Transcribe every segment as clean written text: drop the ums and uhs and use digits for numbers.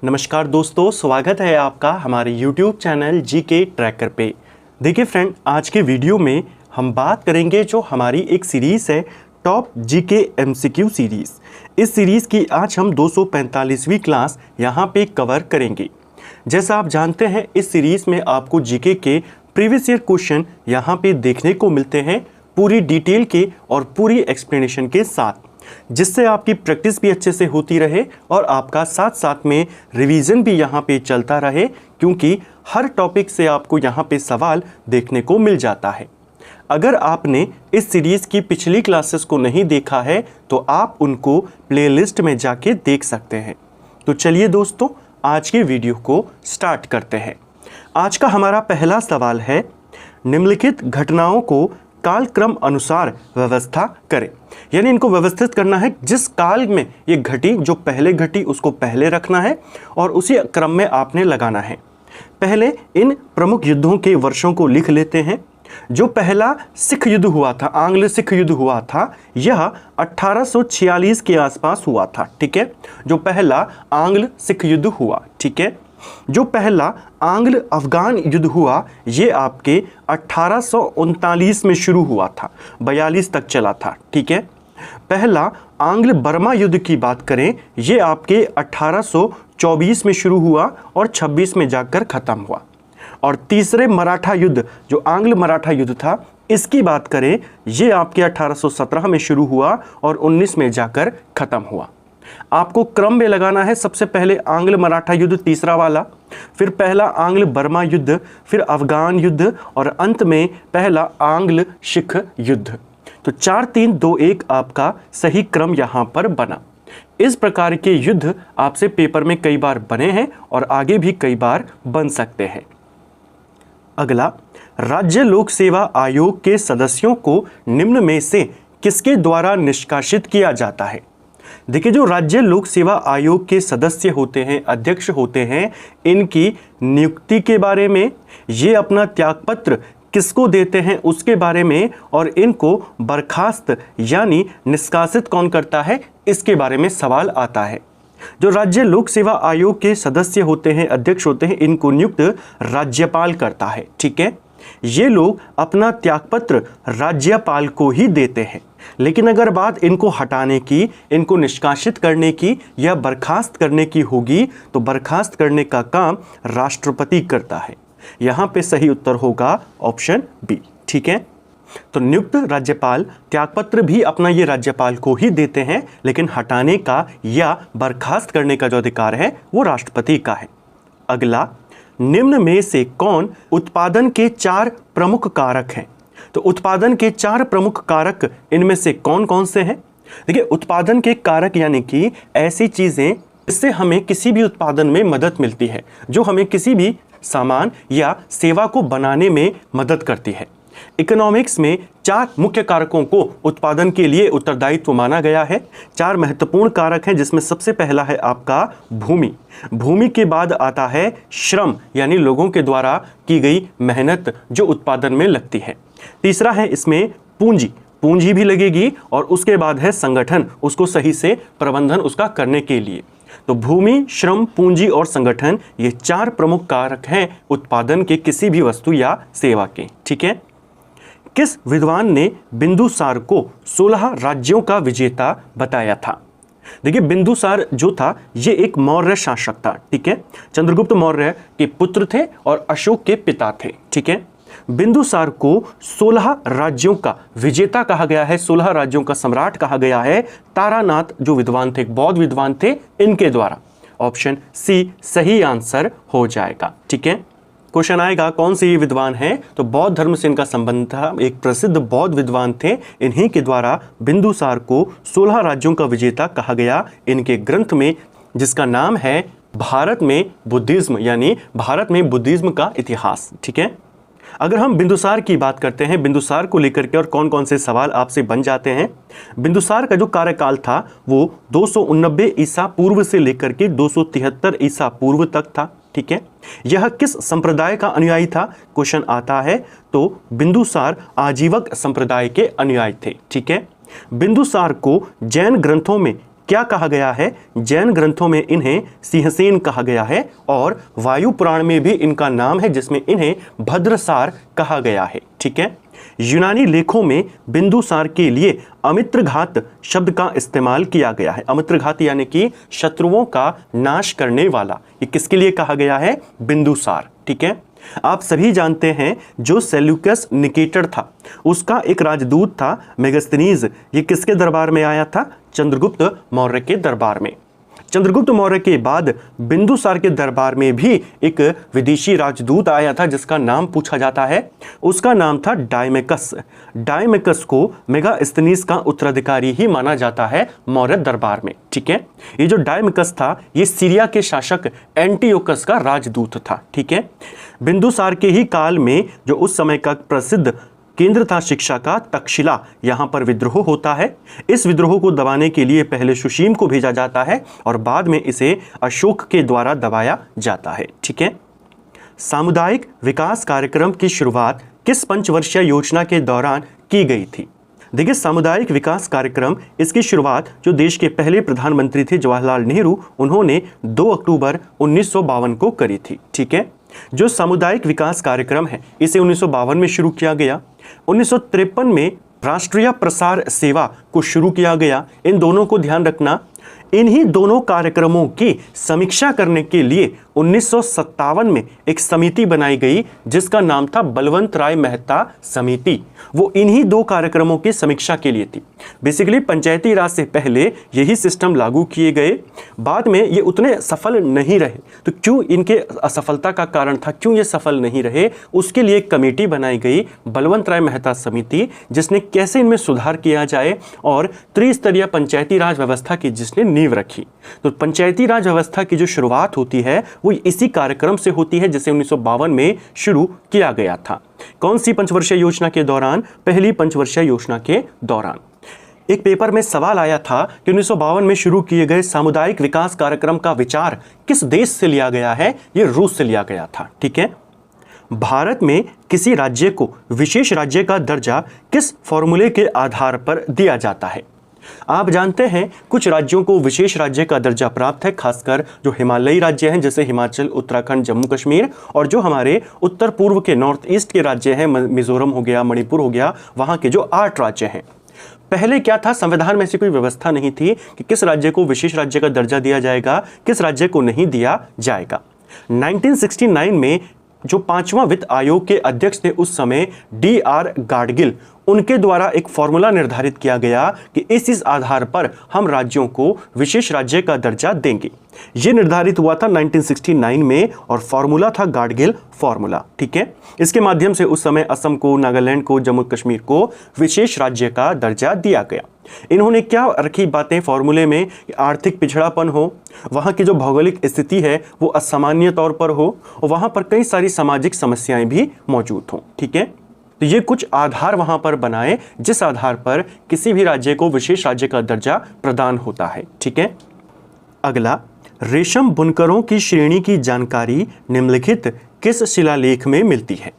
नमस्कार दोस्तों, स्वागत है आपका हमारे YouTube चैनल जीके ट्रैकर पे। देखिए फ्रेंड, आज के वीडियो में हम बात करेंगे जो हमारी एक सीरीज़ है टॉप जीके एमसीक्यू सीरीज़। इस सीरीज़ की आज हम 245वीं क्लास यहाँ पे कवर करेंगे। जैसा आप जानते हैं, इस सीरीज़ में आपको जीके के प्रीवियस ईयर क्वेश्चन यहाँ पे देखने को मिलते हैं पूरी डिटेल के और पूरी एक्सप्लेनेशन के साथ, जिससे आपकी प्रैक्टिस भी अच्छे से होती रहे और आपका साथ साथ में रिवीजन भी यहाँ पे चलता रहे, क्योंकि हर टॉपिक से आपको यहाँ पे सवाल देखने को मिल जाता है। अगर आपने इस सीरीज़ की पिछली क्लासेस को नहीं देखा है तो आप उनको प्लेलिस्ट में जाके देख सकते हैं। तो चलिए दोस्तों, आज की वीडियो को स्टार्ट करते हैं। आज का हमारा पहला सवाल है, निम्नलिखित घटनाओं को कालक्रम अनुसार व्यवस्था करें। यानी इनको व्यवस्थित करना है, जिस काल में ये घटी, जो पहले घटी उसको पहले रखना है और उसी क्रम में आपने लगाना है। पहले इन प्रमुख युद्धों के वर्षों को लिख लेते हैं। जो पहला सिख युद्ध हुआ था, आंग्ल सिख युद्ध हुआ था, यह 1846 के आसपास हुआ था। ठीक है, जो पहला आंग्ल सिख युद्ध हुआ। ठीक है, जो पहला आंग्ल अफगान युद्ध हुआ, ये आपके 1839 में शुरू हुआ था, 42 तक चला था। ठीक है, पहला आंग्ल बर्मा युद्ध की बात करें, ये आपके 1824 में शुरू हुआ और 26 में जाकर ख़त्म हुआ। और तीसरे मराठा युद्ध, जो आंग्ल मराठा युद्ध था, इसकी बात करें, ये आपके 1817 में शुरू हुआ और 19 में जाकर ख़त्म हुआ। आपको क्रम में लगाना है, सबसे पहले आंग्ल मराठा युद्ध तीसरा वाला, फिर पहला आंग्ल बर्मा युद्ध, फिर अफगान युद्ध और अंत में पहला आंग्ल सिख युद्ध। तो 4 3 2 1 आपका सही क्रम यहाँ पर बना। इस प्रकार के युद्ध आपसे पेपर में कई बार बने हैं और आगे भी कई बार बन सकते हैं। अगला, राज्य लोक सेवा आयोग के सदस्यों को निम्न में से किसके द्वारा निष्कासित किया जाता है। देखिए, जो राज्य लोक सेवा आयोग के सदस्य होते हैं, अध्यक्ष होते हैं, इनकी नियुक्ति के बारे में, ये अपना त्यागपत्र किसको देते हैं उसके बारे में, और इनको बर्खास्त यानी निष्कासित कौन करता है, इसके बारे में सवाल आता है। जो राज्य लोक सेवा आयोग के सदस्य होते हैं, अध्यक्ष होते हैं, इनको नियुक्त राज्यपाल करता है। ठीक है, ये लोग अपना त्यागपत्र राज्यपाल को ही देते हैं। लेकिन अगर बात इनको हटाने की, इनको निष्कासित करने की या बर्खास्त करने की होगी, तो बर्खास्त करने का काम राष्ट्रपति करता है। यहाँ पे सही उत्तर होगा ऑप्शन बी। ठीक है, तो नियुक्त राज्यपाल त्यागपत्र भी अपना ये राज्यपाल को ही देते हैं, लेकिन हटाने का या बर्खास्त करने का जो अधिकार है वो राष्ट्रपति का है। अगला, निम्न में से कौन उत्पादन के 4 प्रमुख कारक हैं। तो उत्पादन के 4 प्रमुख कारक इनमें से कौन कौन से हैं। देखिए, उत्पादन के कारक यानी कि ऐसी चीज़ें जिससे हमें किसी भी उत्पादन में मदद मिलती है, जो हमें किसी भी सामान या सेवा को बनाने में मदद करती है। इकोनॉमिक्स में 4 मुख्य कारकों को उत्पादन के लिए उत्तरदायित्व माना गया है। 4 महत्वपूर्ण कारक हैं, जिसमें सबसे पहला है आपका भूमि। भूमि के बाद आता है श्रम, यानी लोगों के द्वारा की गई मेहनत जो उत्पादन में लगती है। तीसरा है इसमें पूंजी, पूंजी भी लगेगी, और उसके बाद है संगठन, उसको सही से प्रबंधन उसका करने के लिए। तो भूमि, श्रम, पूंजी और संगठन, ये 4 प्रमुख कारक हैं उत्पादन के किसी भी वस्तु या सेवा के। ठीक है, किस विद्वान ने बिंदुसार को 16 राज्यों का विजेता बताया था। देखिए, बिंदुसार जो था ये एक मौर्य शासक था। ठीक है, चंद्रगुप्त मौर्य के पुत्र थे और अशोक के पिता थे। ठीक है, बिंदुसार को 16 राज्यों का विजेता कहा गया है, 16 राज्यों का सम्राट कहा गया है तारानाथ जो विद्वान थे, बौद्ध विद्वान थे, इनके द्वारा। ऑप्शन सी सही आंसर हो जाएगा। ठीक है, क्वेश्चन आएगा कौन से ये विद्वान हैं, तो बौद्ध धर्म से इनका संबंध था, एक प्रसिद्ध बौद्ध विद्वान थे, इन्हीं के द्वारा बिंदुसार को 16 राज्यों का विजेता कहा गया, इनके ग्रंथ में, जिसका नाम है भारत में बुद्धिज्म, यानी भारत में बुद्धिज्म का इतिहास। ठीक है, अगर हम बिंदुसार की बात करते हैं, बिंदुसार को लेकर के और कौन कौन से सवाल आपसे बन जाते हैं। बिंदुसार का जो कार्यकाल था वो 289 ईसा पूर्व से लेकर के 273 ईसा पूर्व तक था। ठीक है, यह किस संप्रदाय का अनुयायी था, क्वेश्चन आता है, तो बिंदुसार आजीवक संप्रदाय के अनुयायी थे। ठीक है, बिंदुसार को जैन ग्रंथों में क्या कहा गया है? जैन ग्रंथों में इन्हें सिंहसेन कहा गया है और वायु पुराण में भी इनका नाम है जिसमें इन्हें भद्रसार कहा गया है। ठीक है। यूनानी लेखों में बिंदुसार के लिए अमित्रघात शब्द का इस्तेमाल किया गया है। अमित्रघात यानी कि शत्रुओं का नाश करने वाला। ये किसके लिए कहा गया है? बिंदुसार। ठीक है। आप सभी जानते हैं जो सेल्यूकस निकेटर था उसका एक राजदूत था मेगास्थनीज। ये किसके दरबार में आया था? चंद्रगुप्त मौर्य के दरबार में। चंद्रगुप्त मौर्य के बाद बिंदुसार के दरबार में भी एक विदेशी राजदूत आया था जिसका नाम पूछा जाता है। उसका नाम था डायमेकस। डायमेकस को मेगास्थनीज का उत्तराधिकारी ही माना जाता है मौर्य दरबार में। ठीक है। ये जो डायमेकस था ये सीरिया के शासक एंटियोकस का राजदूत था। ठीक है। बिंदुसार के ही काल में जो उस समय का प्रसिद्ध केंद्र था शिक्षा का, तक्षशिला, यहां पर विद्रोह होता है। इस विद्रोह को दबाने के लिए पहले सुशीम को भेजा जाता है और बाद में इसे अशोक के द्वारा दबाया जाता है। ठीक है। सामुदायिक विकास कार्यक्रम की शुरुआत किस पंचवर्षीय योजना के दौरान की गई थी? देखिए, सामुदायिक विकास कार्यक्रम, इसकी शुरुआत जो देश के पहले प्रधानमंत्री थे जवाहरलाल नेहरू, उन्होंने 2 अक्टूबर 1952 को करी थी। ठीक है। जो सामुदायिक विकास कार्यक्रम है इसे 1952 में शुरू किया गया। 1953 में राष्ट्रीय प्रसार सेवा को शुरू किया गया। इन दोनों को ध्यान रखना। इन्हीं दोनों कार्यक्रमों की समीक्षा करने के लिए 1957 में एक समिति बनाई गई जिसका नाम था बलवंत राय मेहता समिति। वो इन्हीं 2 कार्यक्रमों की समीक्षा के लिए थी। बेसिकली पंचायती राज से पहले यही सिस्टम लागू किए गए, बाद में ये उतने सफल नहीं रहे। तो क्यों इनके असफलता का कारण था, क्यों ये सफल नहीं रहे, उसके लिए एक कमेटी बनाई गई बलवंत राय मेहता समिति, जिसने कैसे इनमें सुधार किया जाए और त्रिस्तरीय पंचायती राज व्यवस्था की जिसने नींव रखी। तो पंचायती राज व्यवस्था की जो शुरुआत होती है वो इसी कार्यक्रम से होती है जिसे 1952 में शुरू किया गया था। कौन सी पंचवर्षीय योजना के दौरान? पहली पंचवर्षीय योजना के दौरान। एक पेपर में सवाल आया था कि 1952 में शुरू किए गए सामुदायिक विकास कार्यक्रम का विचार किस देश से लिया गया है? ये रूस से लिया गया था। ठीक है। भारत में किसी राज्य को विशेष राज्य का दर्जा किस फॉर्मूले के आधार पर दिया जाता है? आप जानते हैं कुछ राज्यों को विशेष राज्य का दर्जा प्राप्त है, खासकर जो हिमालयी राज्य हैं जैसे हिमाचल, उत्तराखंड, जम्मू कश्मीर, और जो हमारे उत्तर पूर्व के नॉर्थ ईस्ट के राज्य हैं, मिजोरम हो गया, मणिपुर हो गया, वहाँ के जो 8 राज्य हैं। पहले क्या था, संविधान में ऐसी कोई व्यवस्था नहीं थी कि किस राज्य को विशेष राज्य का दर्जा दिया जाएगा, किस राज्य को नहीं दिया जाएगा। 1969 में जो 5वां वित्त आयोग के अध्यक्ष थे उस समय DR गाडगिल, उनके द्वारा एक फॉर्मूला निर्धारित किया गया कि इस आधार पर हम राज्यों को विशेष राज्य का दर्जा देंगे। यह निर्धारित हुआ था 1969 में और फॉर्मूला था गाडगिल फॉर्मूला। ठीक है। इसके माध्यम से उस समय असम को, नागालैंड को, जम्मू कश्मीर को विशेष राज्य का दर्जा दिया गया। इन्होंने क्या रखी बातें फॉर्मूले में? आर्थिक पिछड़ापन हो, वहाँ की जो भौगोलिक स्थिति है वो असामान्य तौर पर हो और वहाँ पर कई सारी सामाजिक समस्याएं भी मौजूद हों। ठीक है। तो ये कुछ आधार वहाँ पर बनाए जिस आधार पर किसी भी राज्य को विशेष राज्य का दर्जा प्रदान होता है। ठीक है। अगला, रेशम बुनकरों की श्रेणी की जानकारी निम्नलिखित किस शिलालेख में मिलती है?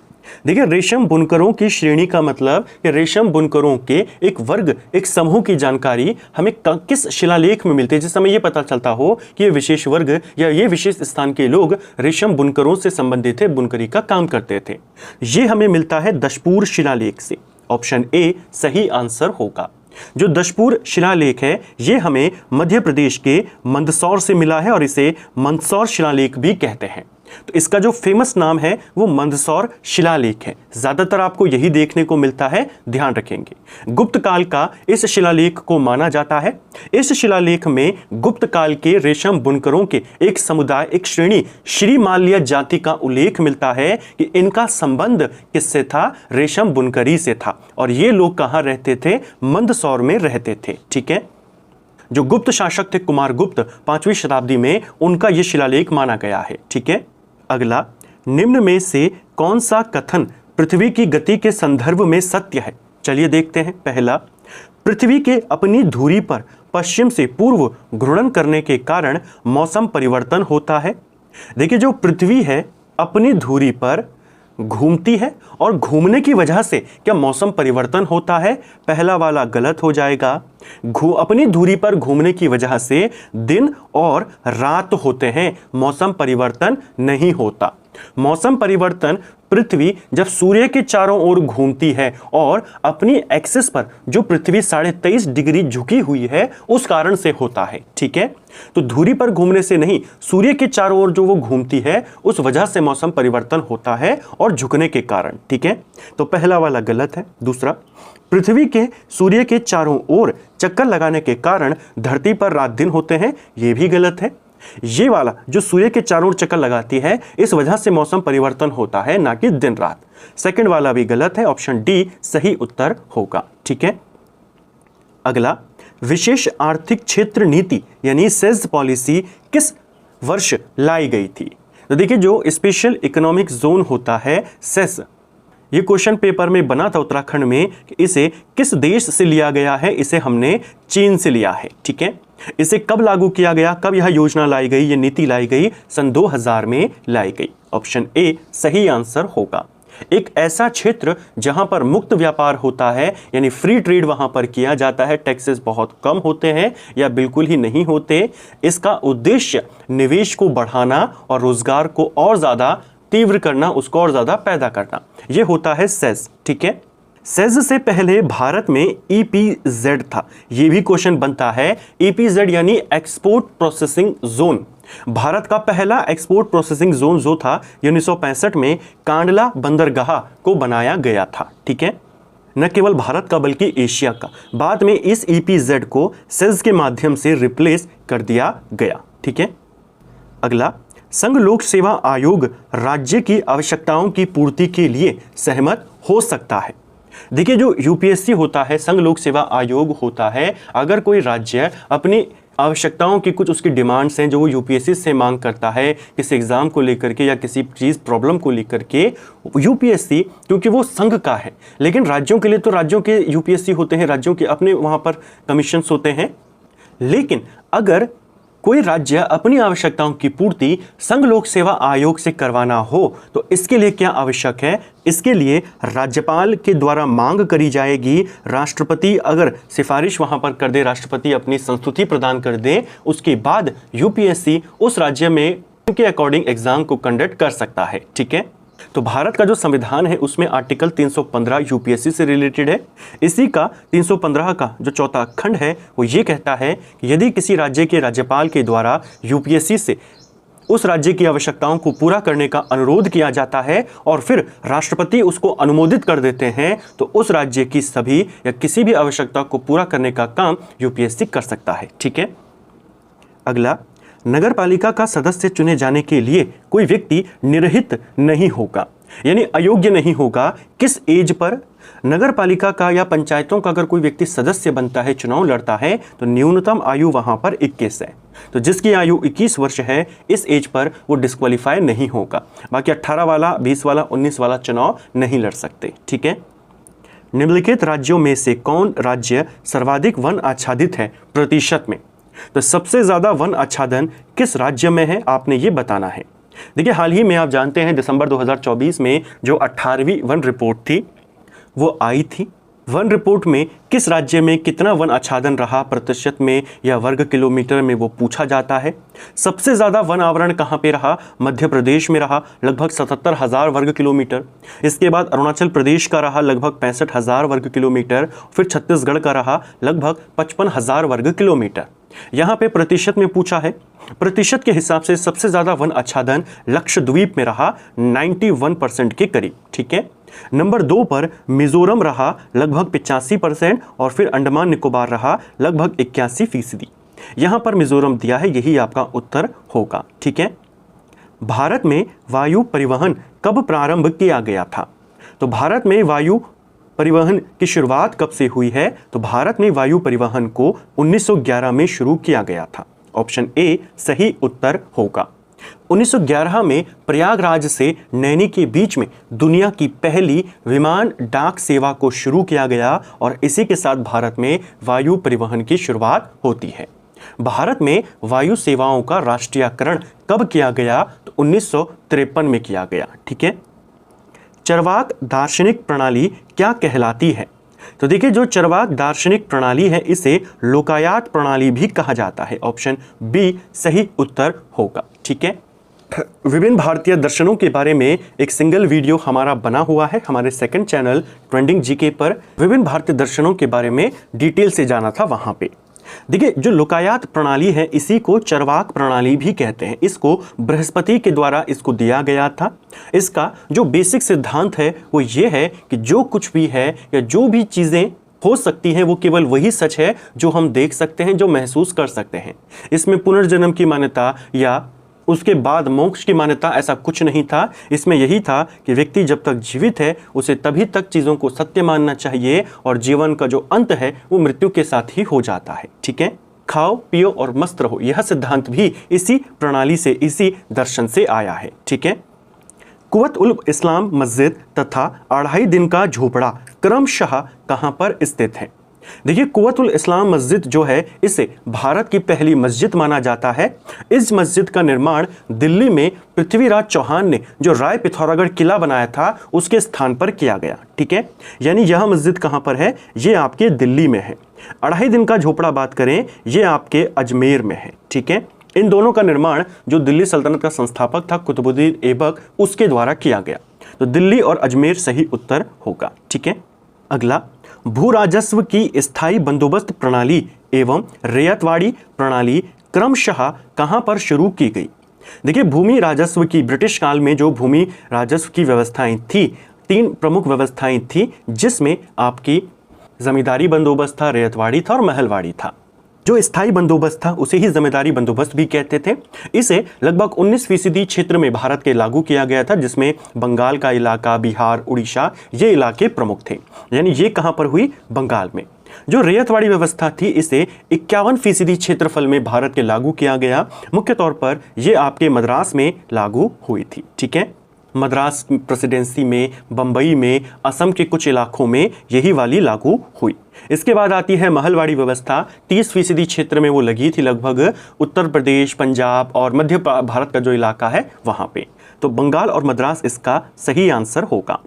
देखिए, रेशम बुनकरों की श्रेणी का मतलब कि रेशम बुनकरों के एक वर्ग, एक समूह की जानकारी हमें किस शिलालेख में मिलती है, जिस समय ये पता चलता हो कि ये विशेष वर्ग या ये विशेष स्थान के लोग रेशम बुनकरों से संबंधित थे, बुनकरी का काम करते थे। ये हमें मिलता है दशपुर शिलालेख से। ऑप्शन ए सही आंसर होगा। जो दशपुर शिलालेख है ये हमें मध्य प्रदेश के मंदसौर से मिला है और इसे मंदसौर शिलालेख भी कहते हैं। तो इसका जो फेमस नाम है वो मंदसौर शिलालेख है। ज्यादातर आपको यही देखने को मिलता है, ध्यान रखेंगे। गुप्त काल का इस शिलालेख को माना जाता है। इस शिलालेख में गुप्त काल के रेशम बुनकरों के एक समुदाय, एक श्रेणी श्रीमाल्या जाति का उल्लेख मिलता है कि इनका संबंध किससे था? रेशम बुनकरी से था। और ये लोग कहाँ रहते थे? मंदसौर में रहते थे। ठीक है। जो गुप्त शासक थे कुमारगुप्त 5वीं शताब्दी में, उनका यह शिलालेख माना गया है। ठीक है। अगला, निम्न में से कौन सा कथन पृथ्वी की गति के संदर्भ में सत्य है? चलिए देखते हैं। पहला, पृथ्वी के अपनी धुरी पर पश्चिम से पूर्व घूर्णन करने के कारण मौसम परिवर्तन होता है। देखिए, जो पृथ्वी है अपनी धुरी पर घूमती है और घूमने की वजह से क्या मौसम परिवर्तन होता है? पहला वाला गलत हो जाएगा। अपनी दूरी पर घूमने की वजह से दिन और रात होते हैं, मौसम परिवर्तन नहीं होता। मौसम परिवर्तन पृथ्वी जब सूर्य के चारों ओर घूमती है और अपनी एक्सिस पर जो पृथ्वी 23.5 डिग्री झुकी हुई है उस कारण से होता है। ठीक है, तो धुरी पर घूमने से नहीं, सूर्य के चारों ओर जो वो घूमती है उस वजह से मौसम परिवर्तन होता है और झुकने के कारण। ठीक है, तो पहला वाला गलत है। दूसरा, पृथ्वी के सूर्य के चारों ओर चक्कर लगाने के कारण धरती पर रात दिन होते हैं, यह भी गलत है। ये वाला जो सूर्य के चारों ओर चक्कर लगाती है इस वजह से मौसम परिवर्तन होता है, ना कि दिन रात। सेकंड वाला भी गलत है, ऑप्शन डी सही उत्तर होगा। ठीक है, अगला, विशेष आर्थिक क्षेत्र नीति यानी सेज पॉलिसी किस वर्ष लाई गई थी? तो देखिए, जो स्पेशल इकोनॉमिक जोन होता है सेस, ये क्वेश्चन पेपर में बना था उत्तराखंड में, इसे किस देश से लिया गया है? इसे हमने चीन से लिया है। ठीक है, इसे कब लागू किया गया, कब यह योजना लाई गई, ये नीति लाई गई? सन 2000 में लाई गई। ऑप्शन ए सही आंसर होगा। एक ऐसा क्षेत्र जहां पर मुक्त व्यापार होता है, यानी फ्री ट्रेड वहां पर किया जाता है, टैक्सेस बहुत कम होते हैं या बिल्कुल ही नहीं होते। इसका उद्देश्य निवेश को बढ़ाना और रोजगार को और ज्यादा तीव्र करना, उसको और ज्यादा पैदा करना, यह होता है सेज। ठीक है, सेज से पहले भारत में ईपीजेड था, यह भी क्वेश्चन बनता है। ईपीजेड यानी एक्सपोर्ट प्रोसेसिंग जोन, भारत का पहला एक्सपोर्ट प्रोसेसिंग जोन जो था 1965 में कांडला बंदरगाह को बनाया गया था। ठीक है, न केवल भारत का बल्कि एशिया का। बाद में इस ईपीजेड को सेज के माध्यम से रिप्लेस कर दिया गया। ठीक है, अगला, संघ लोक सेवा आयोग राज्य की आवश्यकताओं की पूर्ति के लिए सहमत हो सकता है। देखिए, जो यूपीएससी होता है, संघ लोक सेवा आयोग होता है, अगर कोई राज्य अपनी आवश्यकताओं की कुछ उसकी डिमांड्स हैं जो वो यूपीएससी से मांग करता है, किसी एग्जाम को लेकर के या किसी चीज़ प्रॉब्लम को लेकर के, यूपीएससी क्योंकि वो संघ का है, लेकिन राज्यों के लिए तो राज्यों के यूपीएससी होते हैं, राज्यों के अपने वहाँ पर कमीशंस होते हैं। लेकिन अगर कोई राज्य अपनी आवश्यकताओं की पूर्ति संघ लोक सेवा आयोग से करवाना हो तो इसके लिए क्या आवश्यक है? इसके लिए राज्यपाल के द्वारा मांग करी जाएगी, राष्ट्रपति अगर सिफारिश वहां पर कर दे, राष्ट्रपति अपनी संस्तुति प्रदान कर दे, उसके बाद यूपीएससी उस राज्य में उनके अकॉर्डिंग एग्जाम को कंडक्ट कर सकता है। ठीक है, तो भारत का जो संविधान है उसमें आर्टिकल 315 यूपीएससी से रिलेटेड है। इसी का 315 का जो चौथा खंड है वो ये कहता है कि यदि किसी राज्य के राज्यपाल के द्वारा यूपीएससी से उस राज्य की आवश्यकताओं को पूरा करने का अनुरोध किया जाता है और फिर राष्ट्रपति उसको अनुमोदित कर देते हैं तो उस राज्य की सभी या किसी भी आवश्यकता को पूरा करने का काम यूपीएससी कर सकता है। ठीक है, अगला, नगर पालिका का सदस्य चुने जाने के लिए कोई व्यक्ति निर्हित नहीं होगा, यानी अयोग्य नहीं होगा। किस एज पर? नगर पालिका का या पंचायतों का अगर कोई व्यक्ति सदस्य बनता है, चुनाव लड़ता है, तो न्यूनतम आयु वहां पर 21 है। तो जिसकी आयु 21 वर्ष है, इस एज पर वो डिस्क्वालीफाई नहीं होगा। बाकी 18 वाला, 20 वाला, 19 वाला चुनाव नहीं लड़ सकते। ठीक है, निम्नलिखित राज्यों में से कौन राज्य सर्वाधिक वन आच्छादित है प्रतिशत में? तो सबसे ज्यादा वन आच्छादन किस राज्य में है, आपने ये बताना है। देखिए, हाल ही में आप जानते हैं दिसंबर 2024 में जो 18वीं वन रिपोर्ट थी वो आई थी। वन रिपोर्ट में किस राज्य में कितना वन आच्छादन रहा प्रतिशत में या वर्ग किलोमीटर में, वो पूछा जाता है। सबसे ज़्यादा वन आवरण कहाँ पे रहा? मध्य प्रदेश में रहा, लगभग 77,000 वर्ग किलोमीटर। इसके बाद अरुणाचल प्रदेश का रहा लगभग 65,000 वर्ग किलोमीटर। फिर छत्तीसगढ़ का रहा लगभग 55,000 वर्ग किलोमीटर। यहाँ पे प्रतिशत में पूछा है, प्रतिशत के हिसाब से सबसे ज़्यादा वन आच्छादन लक्षद्वीप में रहा 91% के करीब। ठीक है, नंबर 2 पर मिजोरम रहा लगभग 85% और फिर अंडमान निकोबार रहा लगभग 81%। यहाँ पर मिजोरम दिया है, यही आपका उत्तर होगा। ठीक है, भारत में वायु परिवहन कब प्रारंभ किया गया था? तो भारत में वायु परिवहन की शुरुआत कब से हुई है? तो भारत में वायु परिवहन को 1911 में शुरू किया गया था। ऑप्शन ए सही उत्तर होगा। 1911 में प्रयागराज से नैनी के बीच में दुनिया की पहली विमान डाक सेवा को शुरू किया गया और इसी के साथ भारत में वायु परिवहन की शुरुआत होती है। भारत में वायु सेवाओं का राष्ट्रीयकरण कब किया गया? तो 1953 में किया गया। ठीक है, चरवाक दार्शनिक प्रणाली क्या कहलाती है? तो देखिए, जो चरवाक दार्शनिक प्रणाली है इसे लोकायत प्रणाली भी कहा जाता है। ऑप्शन बी सही उत्तर होगा। ठीक है, विभिन्न भारतीय दर्शनों के बारे में एक सिंगल वीडियो हमारा बना हुआ है हमारे सेकंड चैनल ट्रेंडिंग जीके पर। विभिन्न भारतीय दर्शनों के बारे में डिटेल से जाना था वहां पे। देखिए, जो लोकायत प्रणाली है इसी को चरवाक प्रणाली भी कहते हैं। इसको बृहस्पति के द्वारा इसको दिया गया था। इसका जो बेसिक सिद्धांत है वो ये है कि जो कुछ भी है या जो भी चीज़ें हो सकती हैं वो केवल वही सच है जो हम देख सकते हैं, जो महसूस कर सकते हैं। इसमें पुनर्जन्म की मान्यता या उसके बाद मोक्ष की मान्यता ऐसा कुछ नहीं था। इसमें यही था कि व्यक्ति जब तक जीवित है उसे तभी तक चीज़ों को सत्य मानना चाहिए और जीवन का जो अंत है वो मृत्यु के साथ ही हो जाता है। ठीक है, खाओ पियो और मस्त रहो, यह सिद्धांत भी इसी प्रणाली से, इसी दर्शन से आया है। ठीक है, कुव्वत उल इस्लाम मस्जिद तथा अढ़ाई दिन का झोपड़ा क्रमशः कहाँ पर स्थित है? देखिए, कुव्वत उल इस्लाम मस्जिद जो है इसे भारत की पहली मस्जिद माना जाता है। इस मस्जिद का निर्माण दिल्ली में पृथ्वीराज चौहान ने जो राय पिथौरागढ़ किला बनाया था उसके स्थान पर किया गया। ठीक है, यानी यह मस्जिद कहाँ पर है? ये आपके दिल्ली में है। अढ़ाई दिन का झोपड़ा बात करें, ये आपके अजमेर में है। ठीक है, इन दोनों का निर्माण जो दिल्ली सल्तनत का संस्थापक था कुतुबुद्दीन ऐबक, उसके द्वारा किया गया। तो दिल्ली और अजमेर सही उत्तर होगा। ठीक है, अगला, भू राजस्व की स्थायी बंदोबस्त प्रणाली एवं रैयतवाड़ी प्रणाली क्रमशः कहां पर शुरू की गई? देखिए, भूमि राजस्व की ब्रिटिश काल में जो भूमि राजस्व की व्यवस्थाएं थी, 3 प्रमुख व्यवस्थाएं थी, जिसमें आपकी जमींदारी बंदोबस्त था, रैयतवाड़ी था और महलवाड़ी था। जो स्थायी बंदोबस्त था उसे ही जमींदारी बंदोबस्त भी कहते थे। इसे लगभग 19% क्षेत्र में भारत के लागू किया गया था, जिसमें बंगाल का इलाका, बिहार, उड़ीसा ये इलाके प्रमुख थे। यानी ये कहां पर हुई? बंगाल में। जो रैयतवाड़ी व्यवस्था थी इसे 51% क्षेत्रफल में भारत के लागू किया गया। मुख्य तौर पर यह आपके मद्रास में लागू हुई थी। ठीक है, मद्रास प्रेसिडेंसी में, बंबई में, असम के कुछ इलाकों में यही वाली लागू हुई। इसके बाद आती है महलवाड़ी व्यवस्था। 30% क्षेत्र में वो लगी थी, लगभग उत्तर प्रदेश, पंजाब और मध्य भारत का जो इलाका है वहां पे। तो बंगाल और मद्रास इसका सही आंसर होगा।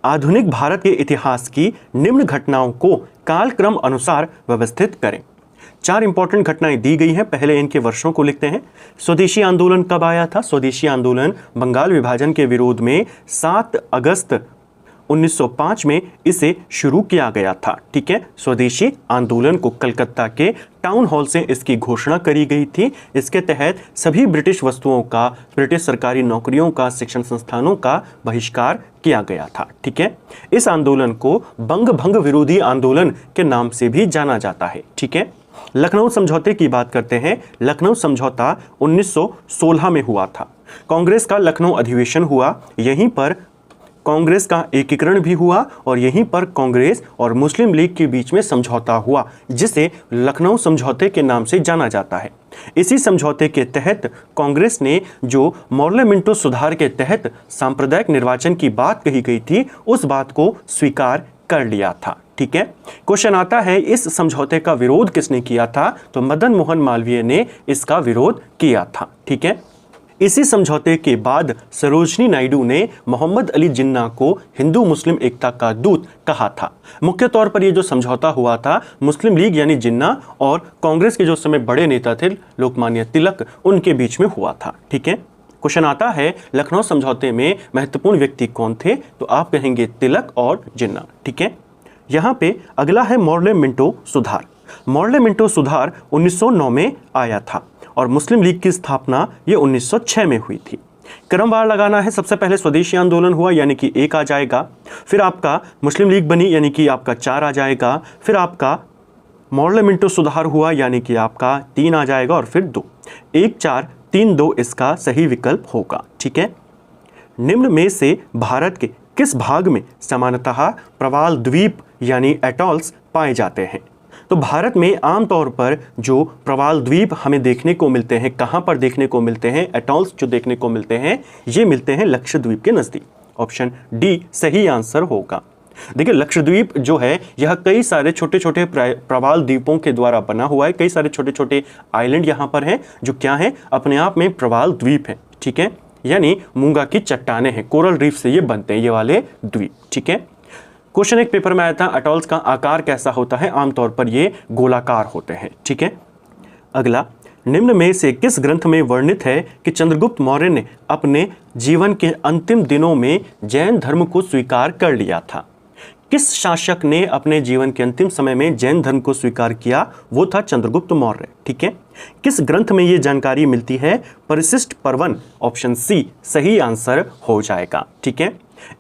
आधुनिक भारत के इतिहास की निम्न घटनाओं को कालक्रम अनुसार व्यवस्थित करें। 4 इंपॉर्टेंट घटनाएं दी गई हैं। पहले इनके वर्षों को लिखते हैं। स्वदेशी आंदोलन कब आया था? स्वदेशी आंदोलन बंगाल विभाजन के विरोध में 7 अगस्त 1905 में इसे शुरू किया गया था। ठीक है, स्वदेशी आंदोलन को कलकत्ता के टाउन हॉल से इसकी घोषणा करी गई थी। इसके तहत सभी ब्रिटिश वस्तुओं का, ब्रिटिश सरकारी नौकरियों का, शिक्षण संस्थानों का बहिष्कार किया गया था। ठीक है, इस आंदोलन को बंग भंग विरोधी आंदोलन के नाम से भी जाना जाता है। ठीक है, लखनऊ समझौते की बात करते हैं। लखनऊ समझौता 1916 में हुआ था। कांग्रेस का लखनऊ अधिवेशन हुआ, यहीं पर कांग्रेस का एकीकरण भी हुआ और यहीं पर कांग्रेस और मुस्लिम लीग के बीच में समझौता हुआ, जिसे लखनऊ समझौते के नाम से जाना जाता है। इसी समझौते के तहत कांग्रेस ने जो मॉर्ले मिंटो सुधार के तहत सांप्रदायिक निर्वाचन की बात कही गई थी, उस बात को स्वीकार कर लिया था। ठीक है, क्वेश्चन आता है इस समझौते का विरोध किसने किया था? तो मदन मोहन मालवीय ने इसका विरोध किया था। ठीक है, इसी समझौते के बाद सरोजनी नायडू ने मोहम्मद अली जिन्ना को हिंदू मुस्लिम एकता का दूत कहा था। मुख्य तौर पर यह जो समझौता हुआ था, मुस्लिम लीग यानी जिन्ना और कांग्रेस के जो समय बड़े नेता थे लोकमान्य तिलक, उनके बीच में हुआ था। ठीक है, क्वेश्चन आता है लखनऊ समझौते में महत्वपूर्ण व्यक्ति कौन थे? तो आप कहेंगे तिलक और जिन्ना। ठीक है, यहाँ पे अगला है मॉर्ले मिंटो सुधार। मॉर्ले मिंटो सुधार 1909 में आया था और मुस्लिम लीग की स्थापना ये 1906 में हुई थी। क्रमवार लगाना है। सबसे पहले स्वदेशी आंदोलन हुआ यानी कि 1 आ जाएगा, फिर आपका मुस्लिम लीग बनी यानी कि आपका 4 आ जाएगा, फिर आपका मॉर्ले मिंटो सुधार हुआ यानी कि आपका 3 आ जाएगा और फिर 2। 1 4 3 2 इसका सही विकल्प होगा। ठीक है, निम्न में से भारत के किस भाग में सामान्यतः प्रवाल द्वीप यानी एटॉल्स पाए जाते हैं? तो भारत में आमतौर पर जो प्रवाल द्वीप हमें देखने को मिलते हैं, कहाँ पर देखने को मिलते हैं? एटॉल्स जो देखने को मिलते हैं ये मिलते हैं लक्षद्वीप के नज़दीक। ऑप्शन डी सही आंसर होगा। देखिए, लक्षद्वीप जो है यह कई सारे छोटे छोटे प्रवाल द्वीपों के द्वारा बना हुआ है। कई सारे छोटे छोटे आइलैंड यहाँ पर हैं जो क्या है? अपने आप में प्रवाल द्वीप है। ठीक है, यानी मूंगा की चट्टाने हैं, कोरल रीफ से ये बनते हैं ये वाले द्वीप। ठीक है, क्वेश्चन एक पेपर में आया था, अटॉल्स का आकार कैसा होता है? आमतौर पर ये गोलाकार होते हैं। ठीक है, अगला, निम्न में से किस ग्रंथ में वर्णित है कि चंद्रगुप्त मौर्य ने अपने जीवन के अंतिम दिनों में जैन धर्म को स्वीकार कर लिया था? किस शासक ने अपने जीवन के अंतिम समय में जैन धर्म को स्वीकार किया? वो था चंद्रगुप्त मौर्य। ठीक है, किस ग्रंथ में ये जानकारी मिलती है? परिशिष्ट पर्वन, ऑप्शन सी सही आंसर हो जाएगा। ठीक है,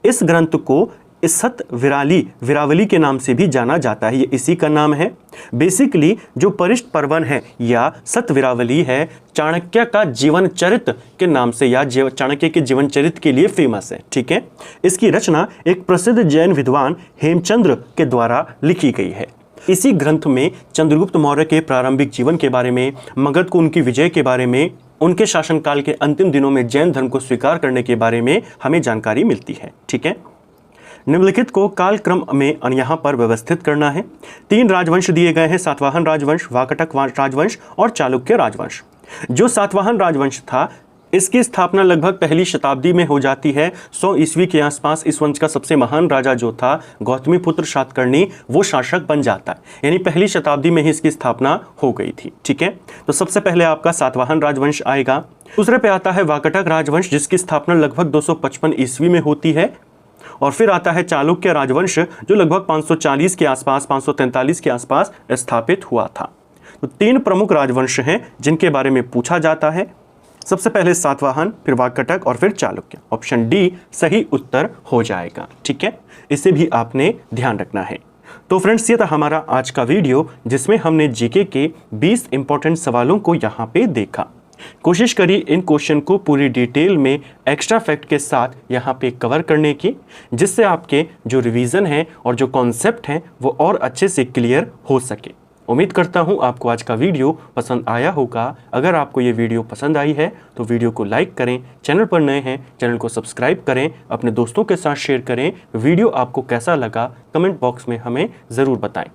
इस ग्रंथ को इसत विरावली के नाम से भी जाना जाता है, ये इसी का नाम है। बेसिकली जो परिष्ट पर्वन है या सत विरावली है, चाणक्य का जीवन चरित्र के नाम से या चाणक्य के जीवन चरित्र के लिए फेमस है। ठीक है, इसकी रचना एक प्रसिद्ध जैन विद्वान हेमचंद्र के द्वारा लिखी गई है। इसी ग्रंथ में चंद्रगुप्त मौर्य के प्रारंभिक जीवन के बारे में, मगध को उनकी विजय के बारे में, उनके शासनकाल के अंतिम दिनों में जैन धर्म को स्वीकार करने के बारे में हमें जानकारी मिलती है। ठीक है, निम्नलिखित को कालक्रम में यहाँ पर व्यवस्थित करना है। 3 राजवंश दिए गए हैं, सातवाहन राजवंश, वाकाटक राजवंश और चालुक्य राजवंश। जो सातवाहन राजवंश था, इसकी स्थापना लगभग पहली शताब्दी में हो जाती है। 100 ईस्वी के आसपास इस वंश का सबसे महान राजा जो था गौतमीपुत्र सातकर्णी, वो शासक बन जाता है, यानी पहली शताब्दी में ही इसकी स्थापना हो गई थी। ठीक है, तो सबसे पहले आपका सातवाहन राजवंश आएगा। दूसरे पे आता है वाकाटक राजवंश, जिसकी स्थापना लगभग 255 ईस्वी में होती है। और फिर आता है चालुक्य राजवंश, जो लगभग 540 के आसपास, 543 के आसपास स्थापित हुआ था। तो 3 प्रमुख राजवंश हैं जिनके बारे में पूछा जाता है। सबसे पहले सातवाहन, फिर वाकाटक और फिर चालुक्य। ऑप्शन डी सही उत्तर हो जाएगा। ठीक है, इसे भी आपने ध्यान रखना है। तो फ्रेंड्स, ये था हमारा आज का वीडियो जिसमें हमने जीके के 20 इंपॉर्टेंट सवालों को यहाँ पे देखा। कोशिश करिए इन क्वेश्चन को पूरी डिटेल में एक्स्ट्रा फैक्ट के साथ यहाँ पे कवर करने की, जिससे आपके जो रिवीजन है और जो कॉन्सेप्ट हैं वो और अच्छे से क्लियर हो सके। उम्मीद करता हूँ आपको आज का वीडियो पसंद आया होगा। अगर आपको ये वीडियो पसंद आई है तो वीडियो को लाइक करें, चैनल पर नए हैं चैनल को सब्सक्राइब करें, अपने दोस्तों के साथ शेयर करें। वीडियो आपको कैसा लगा कमेंट बॉक्स में हमें ज़रूर बताएं।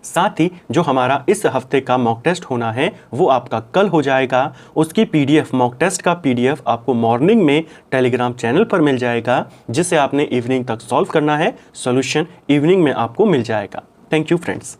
साथ ही जो हमारा इस हफ्ते का मॉक टेस्ट होना है वो आपका कल हो जाएगा। उसकी पीडीएफ, मॉक टेस्ट का पीडीएफ आपको मॉर्निंग में टेलीग्राम चैनल पर मिल जाएगा, जिसे आपने इवनिंग तक सॉल्व करना है। सॉल्यूशन इवनिंग में आपको मिल जाएगा। Thank you friends.